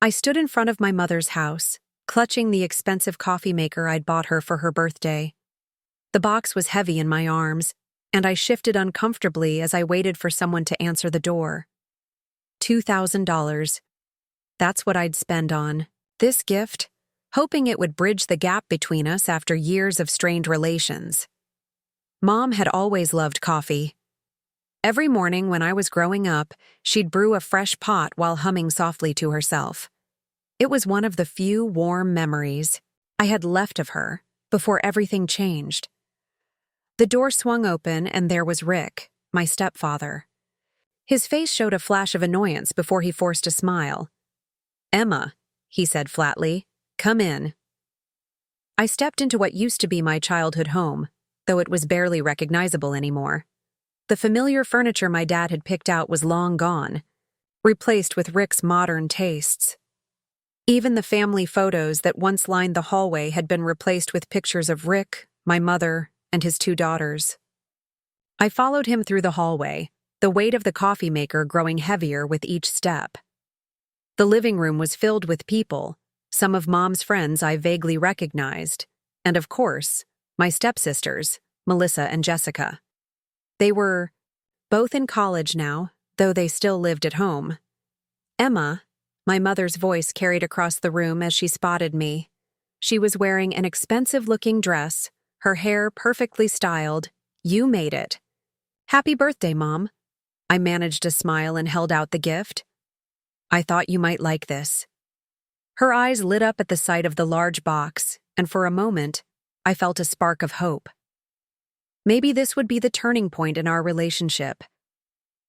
I stood in front of my mother's house, clutching the expensive coffee maker I'd bought her for her birthday. The box was heavy in my arms, and I shifted uncomfortably as I waited for someone to answer the door. $2,000. That's what I'd spend on this gift, hoping it would bridge the gap between us after years of strained relations. Mom had always loved coffee. Every morning when I was growing up, she'd brew a fresh pot while humming softly to herself. It was one of the few warm memories I had left of her before everything changed. The door swung open and there was Rick, my stepfather. His face showed a flash of annoyance before he forced a smile. "Emma," he said flatly, "come in." I stepped into what used to be my childhood home, though it was barely recognizable anymore. The familiar furniture my dad had picked out was long gone, replaced with Rick's modern tastes. Even the family photos that once lined the hallway had been replaced with pictures of Rick, my mother, and his 2 daughters. I followed him through the hallway, the weight of the coffee maker growing heavier with each step. The living room was filled with people, some of Mom's friends I vaguely recognized, and of course, my stepsisters, Melissa and Jessica. They were both in college now, though they still lived at home. "Emma," my mother's voice carried across the room as she spotted me. She was wearing an expensive-looking dress, her hair perfectly styled. "You made it." "Happy birthday, Mom." I managed a smile and held out the gift. "I thought you might like this." Her eyes lit up at the sight of the large box, and for a moment, I felt a spark of hope. Maybe this would be the turning point in our relationship.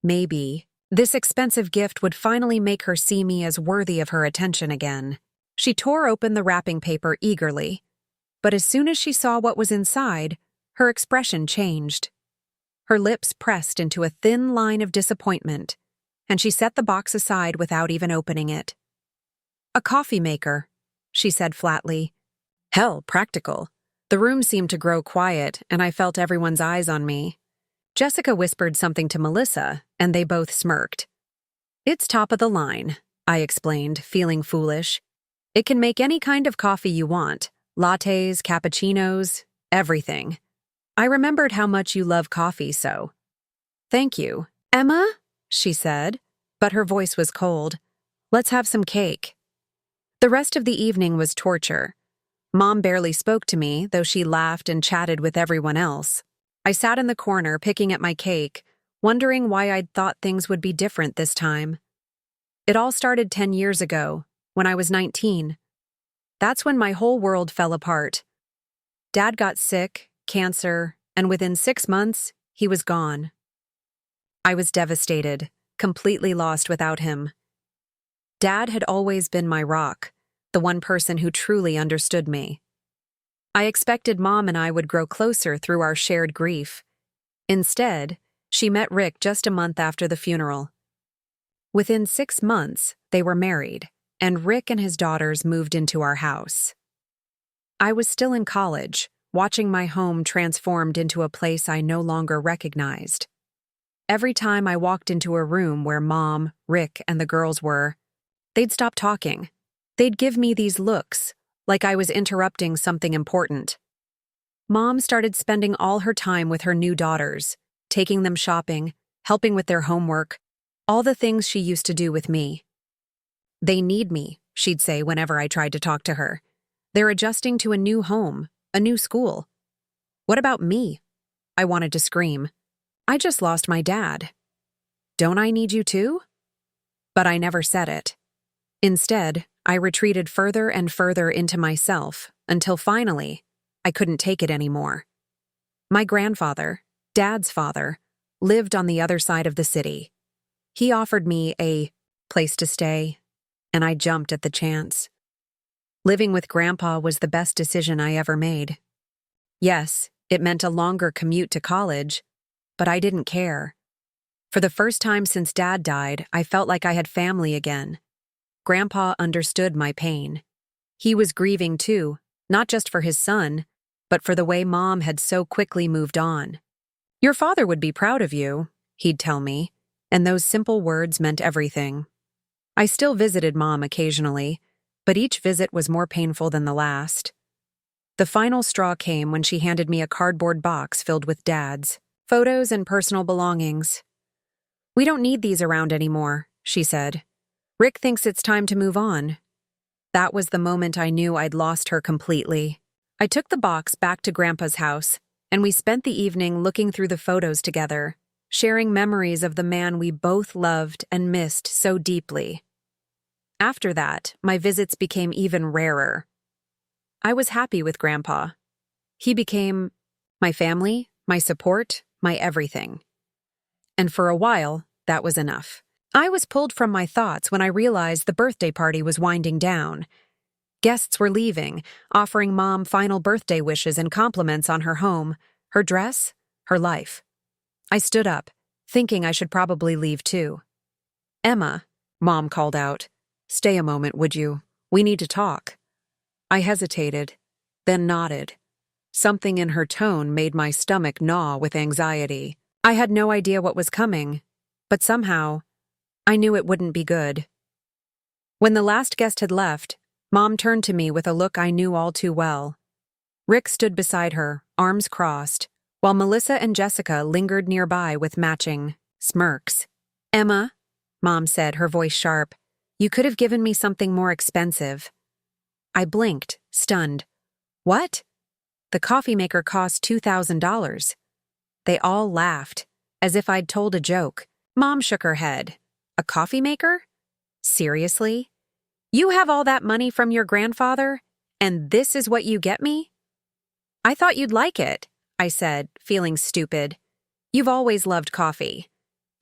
Maybe this expensive gift would finally make her see me as worthy of her attention again. She tore open the wrapping paper eagerly, but as soon as she saw what was inside, her expression changed. Her lips pressed into a thin line of disappointment, and she set the box aside without even opening it. "A coffee maker," she said flatly. "Hell, practical." The room seemed to grow quiet, and I felt everyone's eyes on me. Jessica whispered something to Melissa, and they both smirked. "It's top of the line," I explained, feeling foolish. "It can make any kind of coffee you want. Lattes, cappuccinos, everything. I remembered how much you love coffee, so." "Thank you." "Emma?" she said, but her voice was cold. "Let's have some cake." The rest of the evening was torture. Mom barely spoke to me, though she laughed and chatted with everyone else. I sat in the corner picking at my cake, wondering why I'd thought things would be different this time. It all started 10 years ago, when I was 19. That's when my whole world fell apart. Dad got sick, cancer, and within 6 months, he was gone. I was devastated, completely lost without him. Dad had always been my rock, the one person who truly understood me. I expected Mom and I would grow closer through our shared grief. Instead, she met Rick just a month after the funeral. Within 6 months, they were married, and Rick and his daughters moved into our house. I was still in college, watching my home transformed into a place I no longer recognized. Every time I walked into a room where Mom, Rick, and the girls were, they'd stop talking. They'd give me these looks, like I was interrupting something important. Mom started spending all her time with her new daughters, taking them shopping, helping with their homework, all the things she used to do with me. "They need me," she'd say whenever I tried to talk to her. "They're adjusting to a new home, a new school." "What about me?" I wanted to scream. "I just lost my dad. Don't I need you too?" But I never said it. Instead, I retreated further and further into myself until finally, I couldn't take it anymore. My grandfather, Dad's father, lived on the other side of the city. He offered me a place to stay, and I jumped at the chance. Living with Grandpa was the best decision I ever made. Yes, it meant a longer commute to college, but I didn't care. For the first time since Dad died, I felt like I had family again. Grandpa understood my pain. He was grieving too, not just for his son, but for the way Mom had so quickly moved on. "Your father would be proud of you," he'd tell me, and those simple words meant everything. I still visited Mom occasionally, but each visit was more painful than the last. The final straw came when she handed me a cardboard box filled with Dad's photos and personal belongings. "We don't need these around anymore," she said. "Rick thinks it's time to move on." That was the moment I knew I'd lost her completely. I took the box back to Grandpa's house, and we spent the evening looking through the photos together, sharing memories of the man we both loved and missed so deeply. After that, my visits became even rarer. I was happy with Grandpa. He became my family, my support, my everything. And for a while, that was enough. I was pulled from my thoughts when I realized the birthday party was winding down. Guests were leaving, offering Mom final birthday wishes and compliments on her home, her dress, her life. I stood up, thinking I should probably leave too. "Emma," Mom called out. "Stay a moment, would you? We need to talk." I hesitated, then nodded. Something in her tone made my stomach gnaw with anxiety. I had no idea what was coming, but somehow, I knew it wouldn't be good. When the last guest had left, Mom turned to me with a look I knew all too well. Rick stood beside her, arms crossed, while Melissa and Jessica lingered nearby with matching smirks. "Emma," Mom said, her voice sharp, "you could have given me something more expensive." I blinked, stunned. "What?" "The coffee maker cost $2,000. They all laughed, as if I'd told a joke. Mom shook her head. "A coffee maker? Seriously? You have all that money from your grandfather, and this is what you get me?" "I thought you'd like it," I said, feeling stupid. "You've always loved coffee."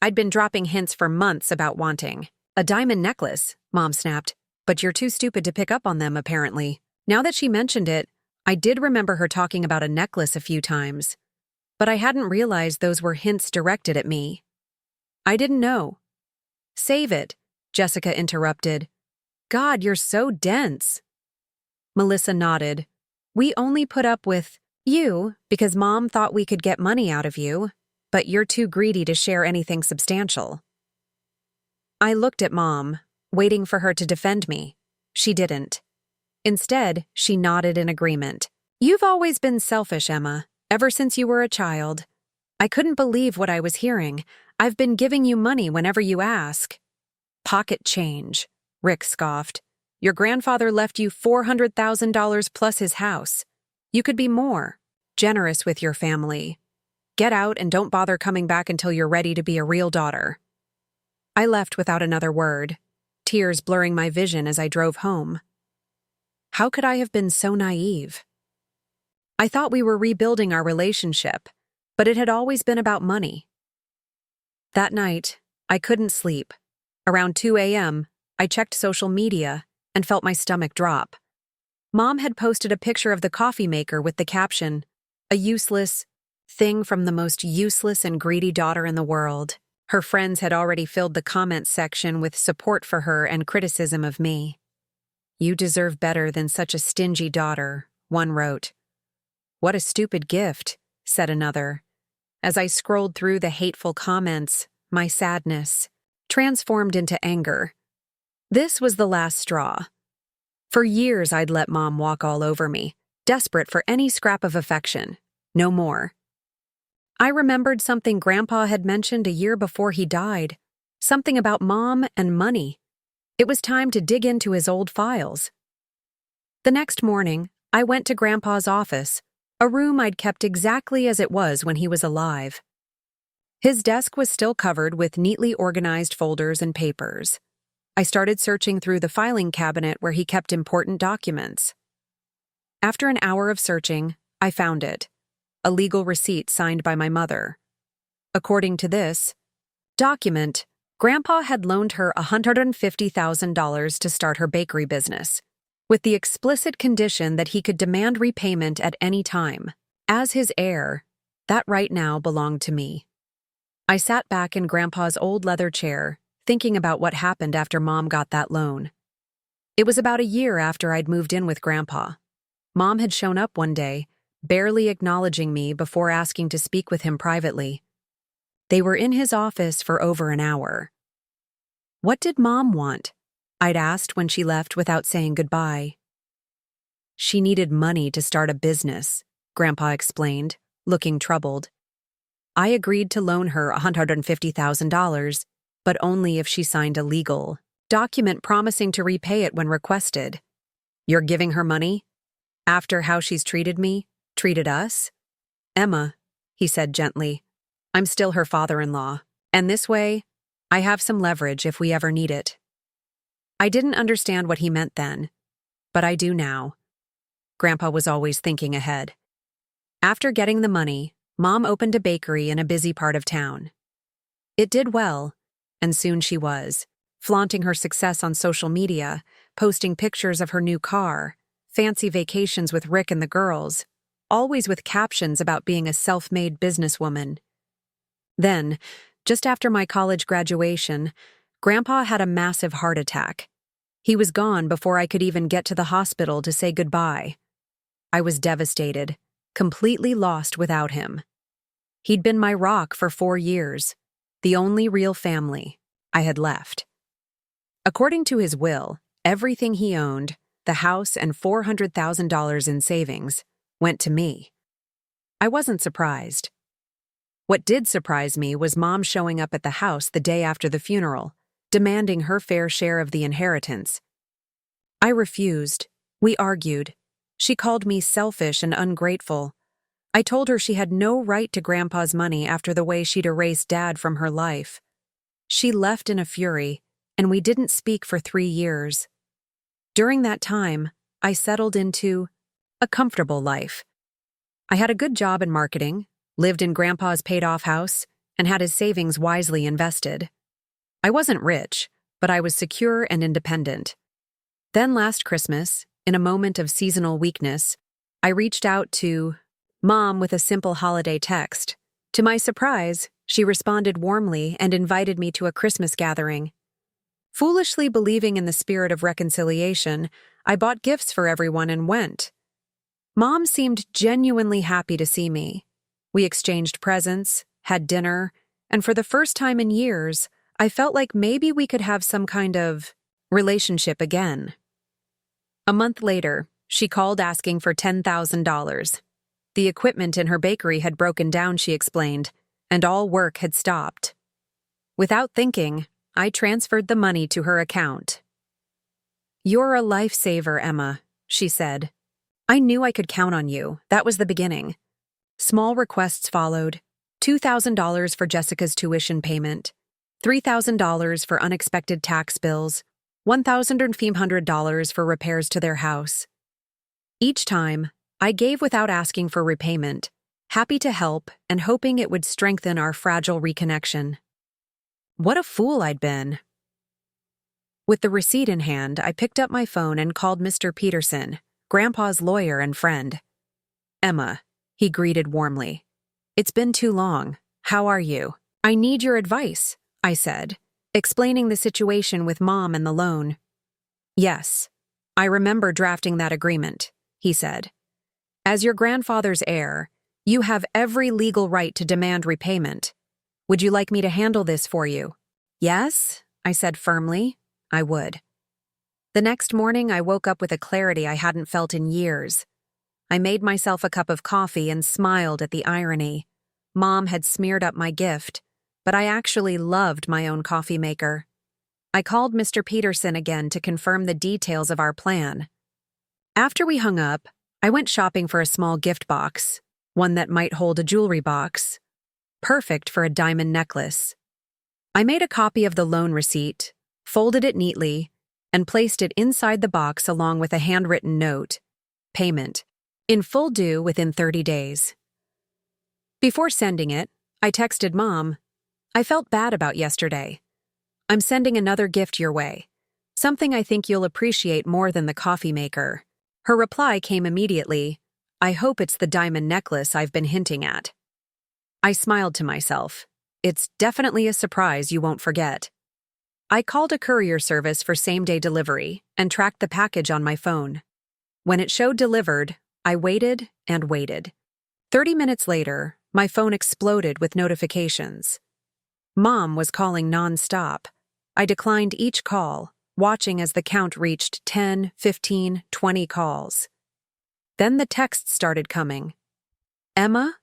I'd been dropping hints for months about wanting. "A diamond necklace," Mom snapped. "But you're too stupid to pick up on them, apparently." Now that she mentioned it, I did remember her talking about a necklace a few times. But I hadn't realized those were hints directed at me. I didn't know. "Save it," Jessica interrupted. "God, you're so dense." Melissa nodded. "We only put up with you because Mom thought we could get money out of you, but you're too greedy to share anything substantial." I looked at Mom, waiting for her to defend me. She didn't. Instead, she nodded in agreement. "You've always been selfish, Emma, ever since you were a child." I couldn't believe what I was hearing. "I've been giving you money whenever you ask." "Pocket change," Rick scoffed. "Your grandfather left you $400,000 plus his house. You could be more generous with your family. Get out and don't bother coming back until you're ready to be a real daughter." I left without another word, tears blurring my vision as I drove home. How could I have been so naive? I thought we were rebuilding our relationship, but it had always been about money. That night, I couldn't sleep. Around 2 a.m., I checked social media and felt my stomach drop. Mom had posted a picture of the coffee maker with the caption, "A useless thing from the most useless and greedy daughter in the world." Her friends had already filled the comments section with support for her and criticism of me. "You deserve better than such a stingy daughter," one wrote. "What a stupid gift," said another. As I scrolled through the hateful comments, my sadness transformed into anger. This was the last straw. For years, I'd let Mom walk all over me, desperate for any scrap of affection. No more. I remembered something Grandpa had mentioned a year before he died, something about Mom and money. It was time to dig into his old files. The next morning, I went to Grandpa's office, a room I'd kept exactly as it was when he was alive. His desk was still covered with neatly organized folders and papers. I started searching through the filing cabinet where he kept important documents. After an hour of searching, I found it, a legal receipt signed by my mother. According to this document, Grandpa had loaned her $150,000 to start her bakery business, with the explicit condition that he could demand repayment at any time. As his heir, that right now belonged to me. I sat back in Grandpa's old leather chair, thinking about what happened after Mom got that loan. It was about a year after I'd moved in with Grandpa. Mom had shown up one day, barely acknowledging me before asking to speak with him privately. They were in his office for over an hour. What did Mom want? I'd asked when she left without saying goodbye. She needed money to start a business, Grandpa explained, looking troubled. I agreed to loan her $150,000, but only if she signed a legal document promising to repay it when requested. You're giving her money? After how she's treated me, treated us? Emma, he said gently, I'm still her father-in-law, and this way, I have some leverage if we ever need it. I didn't understand what he meant then, but I do now. Grandpa was always thinking ahead. After getting the money, Mom opened a bakery in a busy part of town. It did well, and soon she was, flaunting her success on social media, posting pictures of her new car, fancy vacations with Rick and the girls, always with captions about being a self-made businesswoman. Then, just after my college graduation, Grandpa had a massive heart attack. He was gone before I could even get to the hospital to say goodbye. I was devastated, completely lost without him. He'd been my rock for 4 years, the only real family I had left. According to his will, everything he owned, the house and $400,000 in savings, went to me. I wasn't surprised. What did surprise me was Mom showing up at the house the day after the funeral, demanding her fair share of the inheritance. I refused. We argued. She called me selfish and ungrateful. I told her she had no right to Grandpa's money after the way she'd erased Dad from her life. She left in a fury, and we didn't speak for 3 years. During that time, I settled into a comfortable life. I had a good job in marketing, lived in Grandpa's paid-off house, and had his savings wisely invested. I wasn't rich, but I was secure and independent. Then last Christmas, in a moment of seasonal weakness, I reached out to Mom with a simple holiday text. To my surprise, she responded warmly and invited me to a Christmas gathering. Foolishly believing in the spirit of reconciliation, I bought gifts for everyone and went. Mom seemed genuinely happy to see me. We exchanged presents, had dinner, and for the first time in years, I felt like maybe we could have some kind of relationship again. A month later, she called asking for $10,000. The equipment in her bakery had broken down, she explained, and all work had stopped. Without thinking, I transferred the money to her account. You're a lifesaver, Emma, she said. I knew I could count on you. That was the beginning. Small requests followed. $2,000 for Jessica's tuition payment, $3,000 for unexpected tax bills, $1,500 for repairs to their house. Each time, I gave without asking for repayment, happy to help and hoping it would strengthen our fragile reconnection. What a fool I'd been. With the receipt in hand, I picked up my phone and called Mr. Peterson, Grandpa's lawyer and friend. Emma, he greeted warmly. It's been too long. How are you? I need your advice, I said, explaining the situation with Mom and the loan. Yes, I remember drafting that agreement, he said. As your grandfather's heir, you have every legal right to demand repayment. Would you like me to handle this for you? Yes, I said firmly. I would. The next morning, I woke up with a clarity I hadn't felt in years. I made myself a cup of coffee and smiled at the irony. Mom had smeared up my gift, but I actually loved my own coffee maker. I called Mr. Peterson again to confirm the details of our plan. After we hung up, I went shopping for a small gift box, one that might hold a jewelry box. Perfect for a diamond necklace. I made a copy of the loan receipt, folded it neatly, and placed it inside the box along with a handwritten note. Payment. In full due within 30 days. Before sending it, I texted Mom. I felt bad about yesterday. I'm sending another gift your way. Something I think you'll appreciate more than the coffee maker. Her reply came immediately. I hope it's the diamond necklace I've been hinting at. I smiled to myself. It's definitely a surprise you won't forget. I called a courier service for same-day delivery and tracked the package on my phone. When it showed delivered, I waited and waited. 30 minutes later, my phone exploded with notifications. Mom was calling non-stop. I declined each call, watching as the count reached 10, 15, 20 calls. Then the texts started coming. Emma?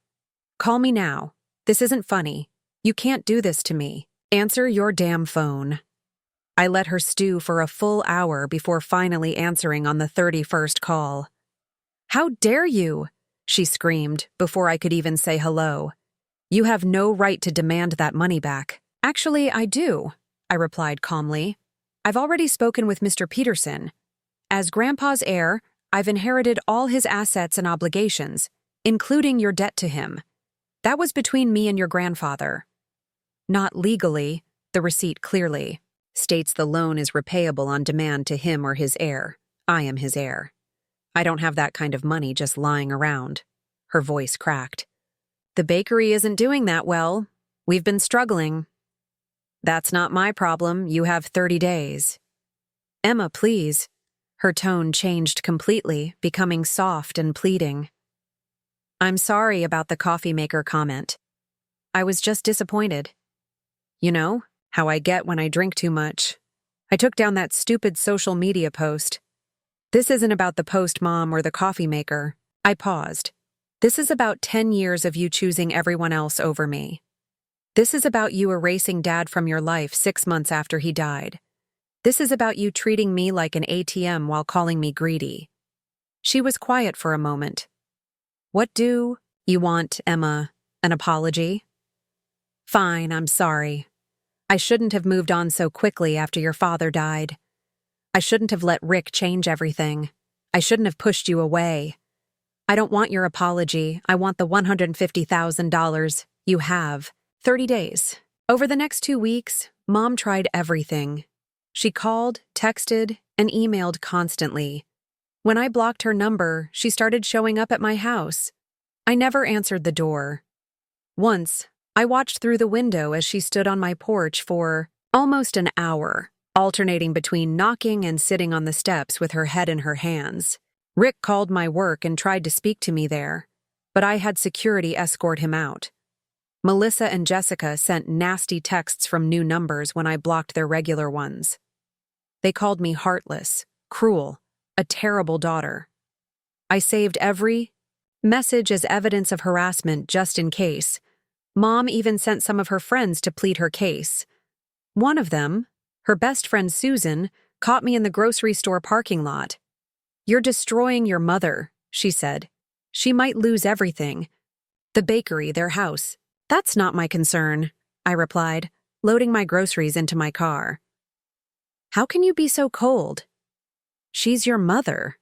Call me now. This isn't funny. You can't do this to me. Answer your damn phone. I let her stew for a full hour before finally answering on the 31st call. How dare you? She screamed before I could even say hello. You have no right to demand that money back. Actually, I do, I replied calmly. I've already spoken with Mr. Peterson. As Grandpa's heir, I've inherited all his assets and obligations, including your debt to him. That was between me and your grandfather. Not legally, the receipt clearly states the loan is repayable on demand to him or his heir. I am his heir. I don't have that kind of money just lying around. Her voice cracked. The bakery isn't doing that well. We've been struggling. That's not my problem. You have 30 days. Emma, please. Her tone changed completely, becoming soft and pleading. I'm sorry about the coffee maker comment. I was just disappointed. You know, how I get when I drink too much. I took down that stupid social media post. This isn't about the post, Mom, or the coffee maker. I paused. This is about 10 years of you choosing everyone else over me. This is about you erasing Dad from your life 6 months after he died. This is about you treating me like an ATM while calling me greedy. She was quiet for a moment. What do you want, Emma? An apology? Fine, I'm sorry. I shouldn't have moved on so quickly after your father died. I shouldn't have let Rick change everything. I shouldn't have pushed you away. I don't want your apology. I want the $150,000 you have. 30 days. Over the next 2 weeks, Mom tried everything. She called, texted, and emailed constantly. When I blocked her number, she started showing up at my house. I never answered the door. Once, I watched through the window as she stood on my porch for almost an hour, alternating between knocking and sitting on the steps with her head in her hands. Rick called my work and tried to speak to me there, but I had security escort him out. Melissa and Jessica sent nasty texts from new numbers when I blocked their regular ones. They called me heartless, cruel, a terrible daughter. I saved every message as evidence of harassment just in case. Mom even sent some of her friends to plead her case. One of them, her best friend Susan, caught me in the grocery store parking lot. You're destroying your mother, she said. She might lose everything. The bakery, their house. That's not my concern, I replied, loading my groceries into my car. How can you be so cold? She's your mother.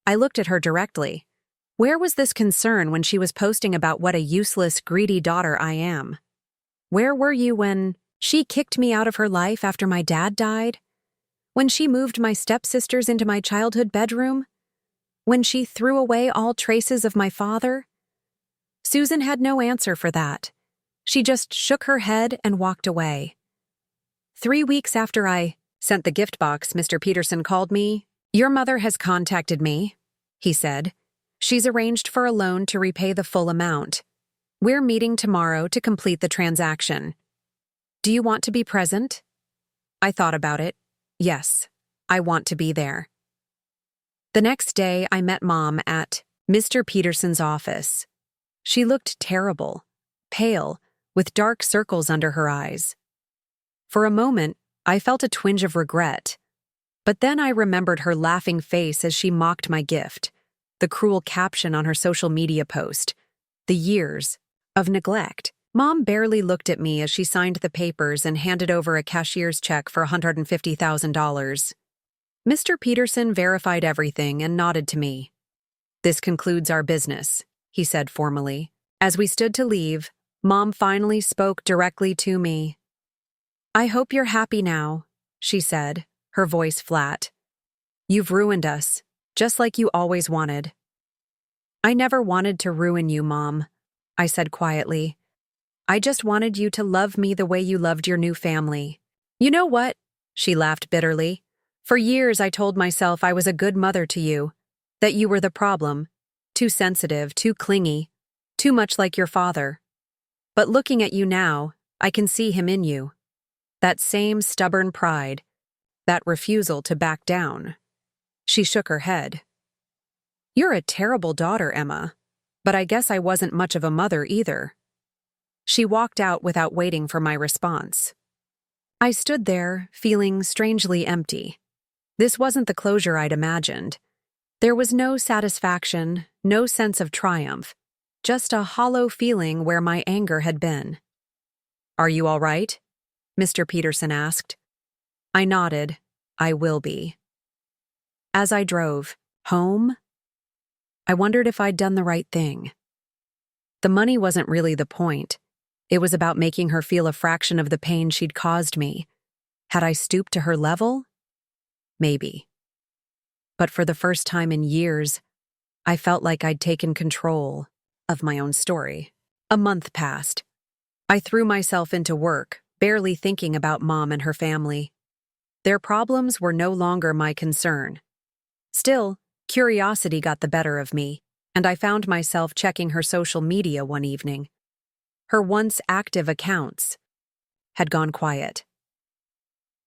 I looked at her directly. Where was this concern when she was posting about what a useless, greedy daughter I am? Where were you when she kicked me out of her life after my dad died? When she moved my stepsisters into my childhood bedroom? When she threw away all traces of my father? Susan had no answer for that. She just shook her head and walked away. 3 weeks after I sent the gift box, Mr. Peterson called me. Your mother has contacted me, he said. She's arranged for a loan to repay the full amount. We're meeting tomorrow to complete the transaction. Do you want to be present? I thought about it. Yes, I want to be there. The next day, I met Mom at Mr. Peterson's office. She looked terrible, pale, with dark circles under her eyes. For a moment, I felt a twinge of regret. But then I remembered her laughing face as she mocked my gift, the cruel caption on her social media post, the years of neglect. Mom barely looked at me as she signed the papers and handed over a cashier's check for $150,000. Mr. Peterson verified everything and nodded to me. This concludes our business, he said formally. As we stood to leave, Mom finally spoke directly to me. I hope you're happy now, she said, her voice flat. You've ruined us, just like you always wanted. I never wanted to ruin you, Mom, I said quietly. I just wanted you to love me the way you loved your new family. You know what? She laughed bitterly. For years I told myself I was a good mother to you, that you were the problem. Too sensitive, too clingy, too much like your father. But looking at you now, I can see him in you. That same stubborn pride, that refusal to back down. She shook her head. "You're a terrible daughter, Emma, but I guess I wasn't much of a mother either." She walked out without waiting for my response. I stood there, feeling strangely empty. This wasn't the closure I'd imagined. There was no satisfaction, no sense of triumph, just a hollow feeling where my anger had been. "Are you all right?" Mr. Peterson asked. I nodded. "I will be." As I drove home, I wondered if I'd done the right thing. The money wasn't really the point. It was about making her feel a fraction of the pain she'd caused me. Had I stooped to her level? Maybe. But for the first time in years, I felt like I'd taken control of my own story. A month passed. I threw myself into work, barely thinking about Mom and her family. Their problems were no longer my concern. Still, curiosity got the better of me, and I found myself checking her social media one evening. Her once active accounts had gone quiet.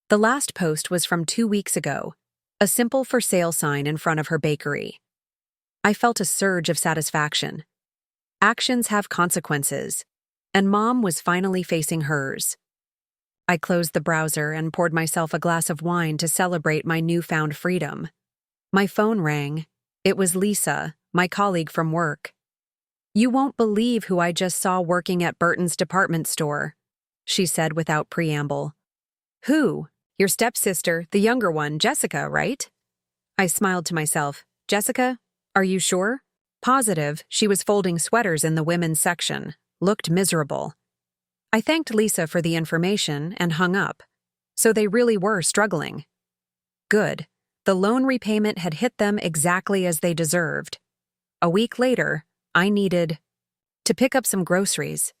The last post was from 2 weeks ago, a simple for sale sign in front of her bakery. I felt a surge of satisfaction. Actions have consequences, and Mom was finally facing hers. I closed the browser and poured myself a glass of wine to celebrate my newfound freedom. My phone rang. It was Lisa, my colleague from work. "You won't believe who I just saw working at Burton's department store," she said without preamble. "Who? Your stepsister, the younger one, Jessica, right?" I smiled to myself. "Jessica? Are you sure?" Positive, she was folding sweaters in the women's section. Looked miserable. I thanked Lisa for the information and hung up. So they really were struggling. Good. The loan repayment had hit them exactly as they deserved. A week later, I needed to pick up some groceries.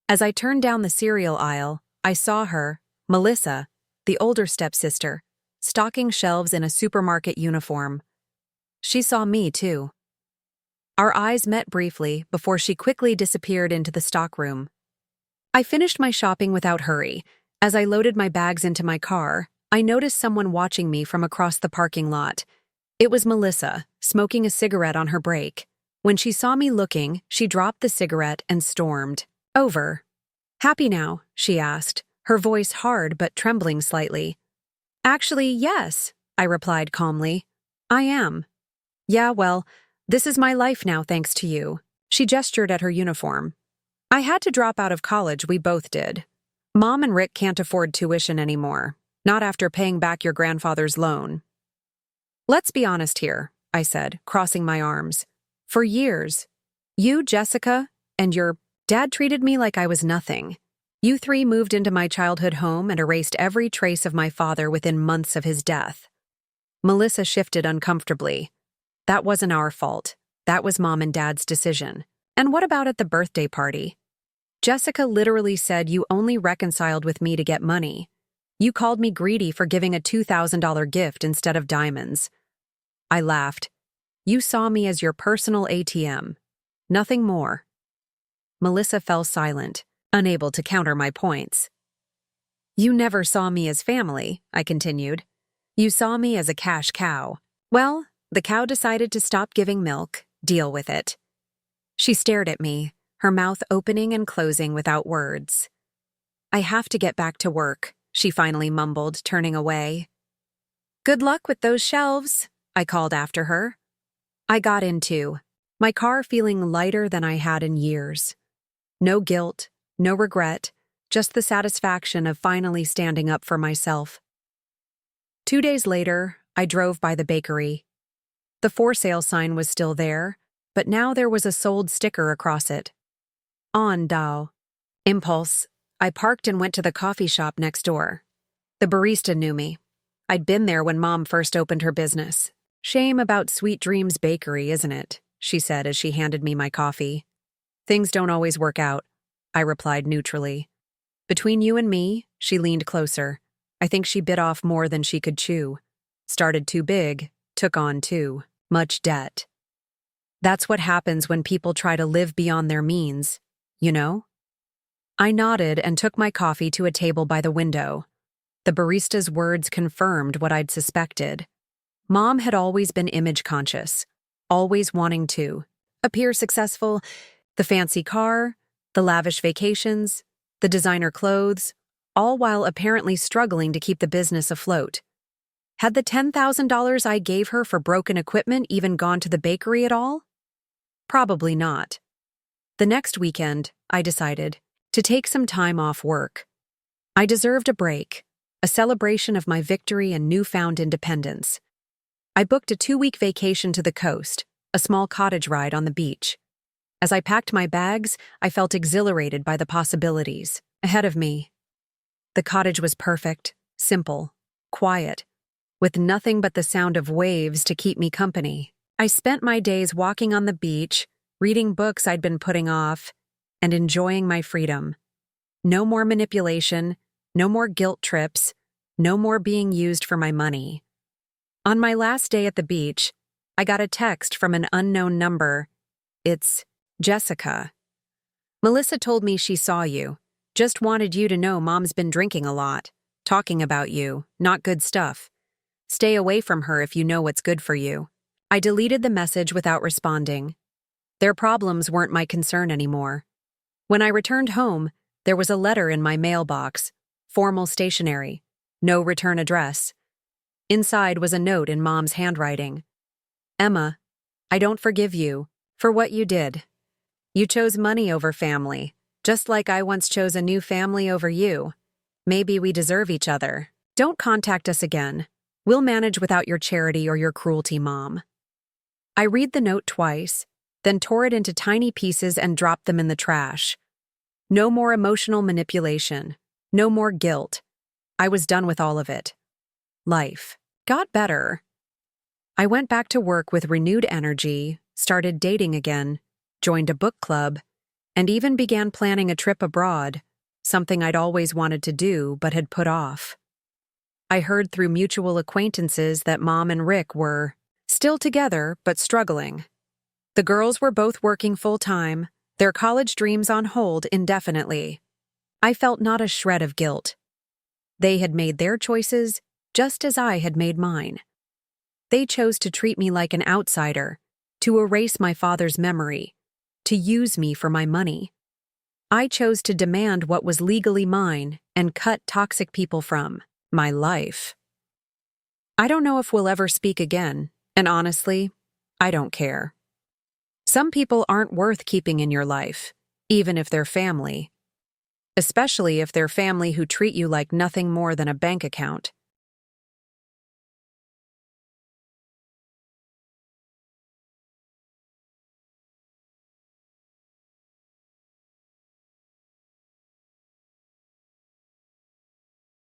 As I turned down the cereal aisle, I saw her, Melissa, the older stepsister, stocking shelves in a supermarket uniform. She saw me, too. Our eyes met briefly before she quickly disappeared into the stockroom. I finished my shopping without hurry. As I loaded my bags into my car, I noticed someone watching me from across the parking lot. It was Melissa, smoking a cigarette on her break. When she saw me looking, she dropped the cigarette and stormed. "Over. Happy now?" she asked, her voice hard but trembling slightly. "Actually, yes," I replied calmly. "I am." "Yeah, well, this is my life now thanks to you." She gestured at her uniform. "I had to drop out of college, we both did. Mom and Rick can't afford tuition anymore, not after paying back your grandfather's loan." "Let's be honest here," I said, crossing my arms. "For years, you, Jessica, and your dad treated me like I was nothing. You three moved into my childhood home and erased every trace of my father within months of his death." Melissa shifted uncomfortably. "That wasn't our fault. That was Mom and Dad's decision. And what about at the birthday party? Jessica literally said you only reconciled with me to get money. You called me greedy for giving a $2,000 gift instead of diamonds." I laughed. "You saw me as your personal ATM. Nothing more." Melissa fell silent, unable to counter my points. "You never saw me as family," I continued. "You saw me as a cash cow. Well, the cow decided to stop giving milk. Deal with it." She stared at me, her mouth opening and closing without words. "I have to get back to work," she finally mumbled, turning away. "Good luck with those shelves," I called after her. I got in too, my car feeling lighter than I had in years. No guilt, no regret, just the satisfaction of finally standing up for myself. 2 days later, I drove by the bakery. The for sale sign was still there, but now there was a sold sticker across it. On Dao. Impulse, I parked and went to the coffee shop next door. The barista knew me. I'd been there when Mom first opened her business. "Shame about Sweet Dreams Bakery, isn't it?" she said as she handed me my coffee. "Things don't always work out," I replied neutrally. "Between you and me," she leaned closer. I think she bit off more than she could chew. Started too big, took on too much debt. That's what happens when people try to live beyond their means, you know? I nodded and took my coffee to a table by the window. The barista's words confirmed what I'd suspected. Mom had always been image conscious, always wanting to appear successful. The fancy car, the lavish vacations, the designer clothes, all while apparently struggling to keep the business afloat. Had the $10,000 I gave her for broken equipment even gone to the bakery at all? Probably not. The next weekend, I decided to take some time off work. I deserved a break, a celebration of my victory and newfound independence. I booked a 2-week vacation to the coast, a small cottage ride on the beach. As I packed my bags, I felt exhilarated by the possibilities ahead of me. The cottage was perfect, simple, quiet, with nothing but the sound of waves to keep me company. I spent my days walking on the beach, reading books I'd been putting off, and enjoying my freedom. No more manipulation, no more guilt trips, no more being used for my money. On my last day at the beach, I got a text from an unknown number. It's Jessica. Melissa told me she saw you. Just wanted you to know Mom's been drinking a lot. Talking about you, not good stuff. Stay away from her if you know what's good for you. I deleted the message without responding. Their problems weren't my concern anymore. When I returned home, there was a letter in my mailbox, formal stationery, no return address. Inside was a note in Mom's handwriting. Emma, I don't forgive you for what you did. You chose money over family, just like I once chose a new family over you. Maybe we deserve each other. Don't contact us again. We'll manage without your charity or your cruelty, Mom. I read the note twice, then tore it into tiny pieces and dropped them in the trash. No more emotional manipulation. No more guilt. I was done with all of it. Life got better. I went back to work with renewed energy, started dating again, joined a book club, and even began planning a trip abroad, something I'd always wanted to do but had put off. I heard through mutual acquaintances that Mom and Rick were still together but struggling. The girls were both working full-time, their college dreams on hold indefinitely. I felt not a shred of guilt. They had made their choices just as I had made mine. They chose to treat me like an outsider, to erase my father's memory, to use me for my money. I chose to demand what was legally mine and cut toxic people from my life. I don't know if we'll ever speak again, and honestly, I don't care. Some people aren't worth keeping in your life, even if they're family. Especially if they're family who treat you like nothing more than a bank account.